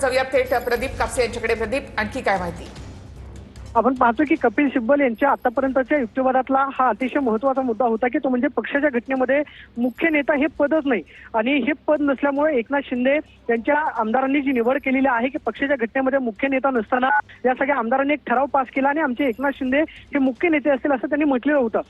जाऊया थेट प्रदीप कापसे यांच्याकडे। प्रदीप, आणखी काय माहिती? आपण पाहतो की कपिल सिब्बल यांच्या आतापर्यंतच्या युक्तिवादातला हा अतिशय महत्त्वाचा मुद्दा होता की तो म्हणजे पक्षाच्या घटनेमध्ये मुख्य नेता हे पदच नाही आणि हे पद नसल्यामुळे एकनाथ शिंदे यांच्या आमदारांनी जी निवड केलेली आहे की पक्षाच्या घटनेमध्ये मुख्य नेता नसताना या सगळ्या आमदारांनी एक ठराव पास केला आणि आमचे एकनाथ शिंदे हे मुख्य नेते असतील असं त्यांनी म्हटलेलं होतं।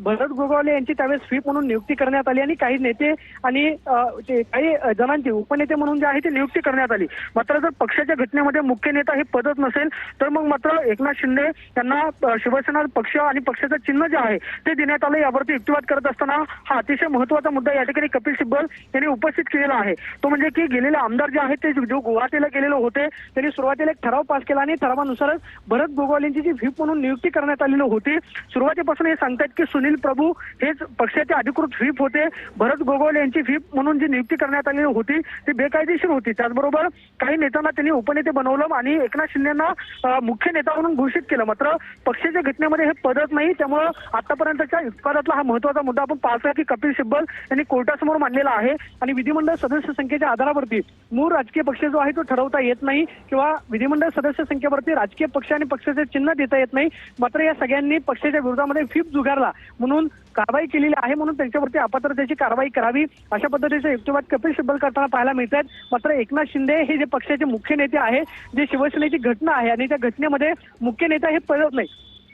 भरत गोगावले यांची त्यावेळेस व्हीप म्हणून नियुक्ती करण्यात आली आणि काही नेते आणि काही जणांची उपनेते म्हणून जे आहे ते नियुक्ती करण्यात आली। मात्र जर पक्षाच्या घटनेमध्ये मुख्य नेता हे पदच नसेल तर मग मात्र एकनाथ शिंदे यांना शिवसेना पक्ष आणि पक्षाचं चिन्ह जे आहे ते देण्यात आलं। यावरती युक्तिवाद करत असताना हा अतिशय महत्त्वाचा मुद्दा या ठिकाणी कपिल सिब्बल यांनी उपस्थित केलेला आहे। तो म्हणजे की गेलेले आमदार जे आहेत ते जो गुवाहाटीला गेलेले होते त्यांनी सुरुवातीला एक ठराव पास केला आणि ठरावानुसारच भरत गोगावलेंची जी व्हीप म्हणून नियुक्ती करण्यात आलेली होती। सुरुवातीपासून हे सांगतात की सुनील प्रभू हेच पक्षाचे अधिकृत व्हीप होते। भरत गोगावले यांची व्हीप म्हणून जी नियुक्ती करण्यात आलेली होती ती बेकायदेशीर होती। त्याचबरोबर काही नेत्यांना त्यांनी उपनेते बनवलं आणि एकनाथ शिंदेंना मुख्य नेता म्हणून घोषित केलं। मात्र पक्षाच्या घटनेमध्ये हे पदच नाही, त्यामुळे आतापर्यंतच्या युक्तिवादातला हा महत्त्वाचा मुद्दा आपण पाहतोय की कपिल सिब्बल यांनी कोर्टासमोर मांडलेला आहे आणि विधिमंडळ सदस्य संख्येच्या आधारावरती मूळ राजकीय पक्ष जो आहे तो ठरवता येत नाही किंवा विधिमंडळ सदस्य संख्येवरती राजकीय पक्ष आणि पक्षाचे चिन्ह देता येत नाही। मात्र या सगळ्यांनी पक्षाच्या विरोधामध्ये व्हीप जुगारला म्हणून कारवाई केलेली आहे, म्हणून त्यांच्यावरती अपात्रतेची कारवाई करावी अशा पद्धतीचे युक्तिवाद कपिल सिब्बल करताना पाहायला मिळतात। मात्र एकनाथ शिंदे हे जे पक्षाचे मुख्य नेते आहे, जे शिवसेनेची घटना आहे आणि त्या घटनेमध्ये मुख्य नेता हे पदच नाही।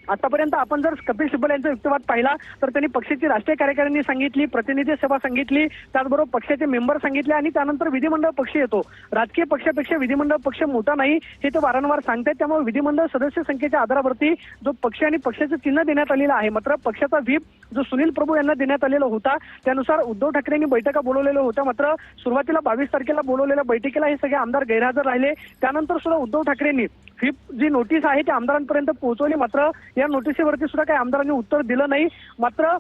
आतापर्यंत आपण जर कपिल सिब्बल यांचा युक्तिवाद पाहिला तर त्यांनी पक्षाची राष्ट्रीय कार्यकारिणी सांगितली, प्रतिनिधी सभा सांगितली, त्याचबरोबर पक्षाचे मेंबर सांगितले आणि त्यानंतर विधिमंडळ पक्ष येतो। राजकीय पक्षापेक्षा विधिमंडळ पक्ष मोठा नाही हे ते वारंवार सांगतात। त्यामुळे विधिमंडळ सदस्य संख्येच्या आधारावरती जो पक्ष आणि पक्षाचं चिन्ह देण्यात आलेलं आहे, मात्र पक्षाचा व्हीप जो सुनील प्रभू यांना देण्यात आलेला होता त्यानुसार उद्धव ठाकरेंनी बैठका बोलवलेल्या होत्या। मात्र सुरुवातीला 22 तारखेला बोलवलेल्या बैठकीला हे सगळे आमदार गैरहजर राहिले। त्यानंतर सुद्धा उद्धव ठाकरेंनी व्हीप जी नोटीस आहे ती आमदारांपर्यंत पोहोचवली, मात्र या नोटीसीवरती सुद्धा काही आमदारांनी उत्तर दिलं नाही। मात्र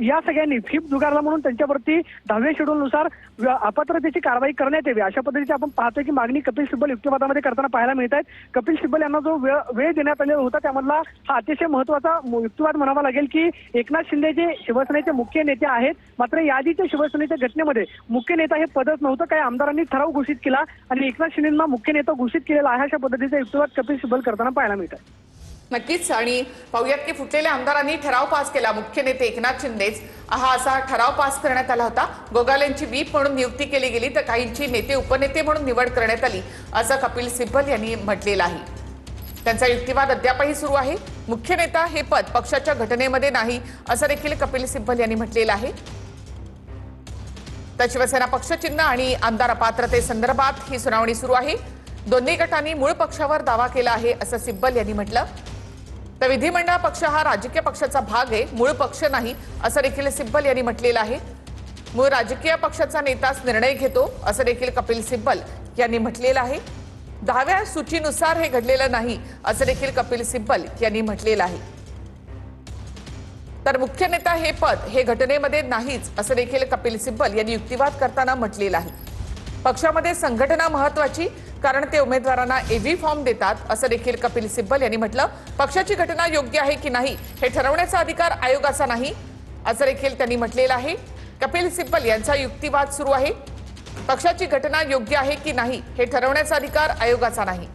या सगळ्यांनी व्हीप जुगारला म्हणून त्यांच्यावरती 10व्या शेड्यूलनुसार अपात्रतेची कारवाई करण्यात यावी अशा पद्धतीची आपण पाहतोय की मागणी कपिल सिब्बल युक्तिवादामध्ये करताना पाहायला मिळत आहे। कपिल सिब्बल यांना जो वेळ देण्यात आलेला होता त्यामधला हा अतिशय महत्त्वाचा युक्तिवाद म्हणावा लागेल की एकनाथ शिंदे जे शिवसेनेचे मुख्य नेते आहेत, मात्र याआधीच्या शिवसेनेच्या घटनेमध्ये मुख्य नेता हे पदच नव्हतं। काही आमदारांनी ठराव घोषित केला आणि एकनाथ शिंदेंना मुख्य नेता घोषित केलेला आहे अशा पद्धतीचा युक्तिवाद कपिल सिब्बल करताना पाहायला मिळत आहे। नक्कीच, आणि पाहुयात की फुटलेल्या आमदारांनी ठराव पास केला। मुख्य नेते एकनाथ शिंदेच हा असा ठराव पास करण्यात आला होता। गोगावलेंची व्हीप म्हणून नियुक्ती केली गेली तर काहींची नेते उपनेते म्हणून निवड करण्यात आली असं कपिल सिब्बल यांनी म्हटलेलं आहे। त्यांचा युक्तिवाद अद्यापही सुरू आहे। मुख्य नेता हे पद पक्षाच्या घटनेमध्ये नाही असं देखील कपिल सिब्बल यांनी म्हटलेलं आहे। तर शिवसेना पक्षचिन्ह आणि आमदार अपात्रतेसंदर्भात ही सुनावणी सुरू आहे। दोन्ही गटांनी मूळ पक्षावर दावा केला आहे असं सिब्बल यांनी म्हटलं। तर विधिमंडळ पक्ष हा राजकीय पक्षाचा भाग आहे, मूळ पक्ष नाही असं देखील सिब्बल यांनी म्हटलेलं आहे। मूळ राजकीय पक्षाचा नेताच निर्णय घेतो असं देखील कपिल सिब्बल यांनी म्हटलेलं आहे। 10व्या सूचीनुसार हे घडलेलं नाही असं देखील कपिल सिब्बल यांनी म्हटलेलं आहे। तर मुख्य नेता हे पद हे घटनेमध्ये नाहीच असं देखील कपिल सिब्बल यांनी युक्तिवाद करताना म्हटलेलं आहे। पक्षामध्ये संघटना महत्वाची, कारण ते उमेदवारांना एव्ही फॉर्म देतात असं देखील कपिल सिब्बल यांनी म्हटलं। पक्षाची घटना योग्य आहे की नाही हे ठरवण्याचा अधिकार आयोगाचा नाही असं देखील त्यांनी म्हटलेलं आहे। कपिल सिब्बल यांचा युक्तिवाद सुरू आहे। पक्षाची घटना योग्य आहे की नाही हे ठरवण्याचा अधिकार आयोगाचा नाही।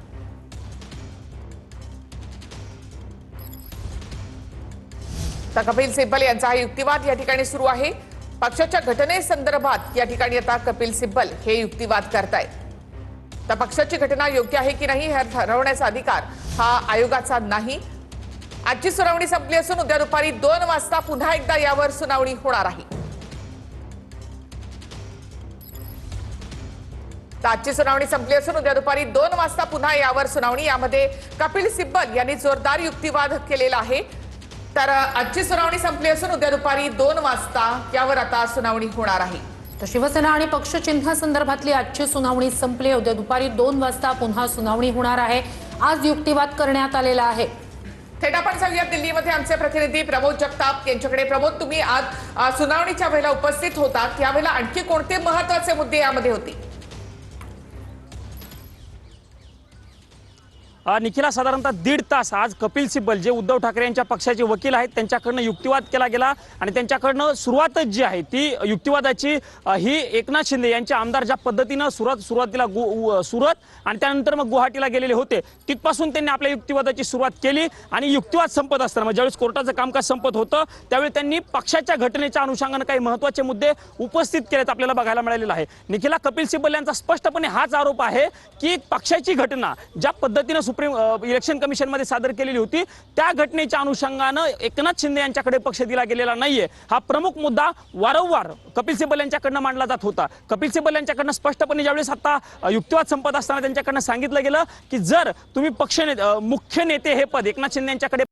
तर कपिल सिब्बल यांचा हा युक्तिवाद या ठिकाणी सुरू आहे। पक्षाच्या घटनेसंदर्भात या ठिकाणी आता कपिल सिब्बल हे युक्तिवाद करतायत। तर पक्षाची घटना योग्य आहे की नाही हे ठरवण्याचा अधिकार हा आयोगाचा नाही। आजची सुनावणी संपली असून उद्या दुपारी 2 वाजता पुन्हा एकदा यावर सुनावणी होणार आहे। तर आजची सुनावणी संपली असून उद्या दुपारी 2 वाजता पुन्हा यावर सुनावणी। यामध्ये कपिल सिब्बल यांनी जोरदार युक्तिवाद केलेला आहे। तर आजची सुनावणी संपली असून उद्या दुपारी 2 वाजता यावर आता सुनावणी होणार आहे। तर शिवसेना आणि पक्ष चिन्हासंदर्भातली आजची सुनावणी संपली। उद्या दुपारी 2 वाजता पुन्हा सुनावणी होणार आहे। आज युक्तिवाद करण्यात आलेला आहे। थेट आपण जाऊया दिल्लीमध्ये आमचे प्रतिनिधी प्रमोद जगताप यांच्याकडे। प्रमोद, तुम्ही आज सुनावणीच्या वेळेला उपस्थित होतात, यावेळेला आणखी कोणते महत्त्वाचे मुद्दे यामध्ये होते? निखिला साधारणतः 1.5 तास आज कपिल सिब्बल जे उद्धव ठाकरे यांच्या पक्षाचे वकील आहेत त्यांच्याकडनं युक्तिवाद केला गेला आणि त्यांच्याकडनं सुरुवातच जी आहे ती युक्तिवादाची ही एकनाथ शिंदे यांचे आमदार ज्या पद्धतीनं सुरुवातीला सुरत आणि त्यानंतर मग गुवाहाटीला गेलेले होते तिथपासून त्यांनी आपल्या युक्तिवादाची सुरुवात केली आणि युक्तिवाद संपत असताना ज्यावेळेस कोर्टाचं कामकाज संपत होतं त्यावेळी त्यांनी पक्षाच्या घटनेच्या अनुषंगाने काही महत्त्वाचे मुद्दे उपस्थित केलेत आपल्याला बघायला मिळालेलं आहे। निखिला, कपिल सिब्बल यांचा स्पष्टपणे हाच आरोप आहे की पक्षाची घटना ज्या पद्धतीने सुप्रीम इलेक्शन कमिशनमध्ये सादर केलेली होती त्या घटनेच्या अनुषंगाने एकनाथ शिंदे यांच्याकडे पक्ष दिला गेलेला नाहीये हा प्रमुख मुद्दा वारंवार कपिल सिब्बल यांच्याकडनं मांडला जात होता। कपिल सिब्बल यांच्याकडनं स्पष्टपणे ज्यावेळेस आता युक्तिवाद संपत असताना त्यांच्याकडनं सांगितलं गेलं की जर तुम्ही मुख्य नेते हे पद एकनाथ शिंदे यांच्याकडे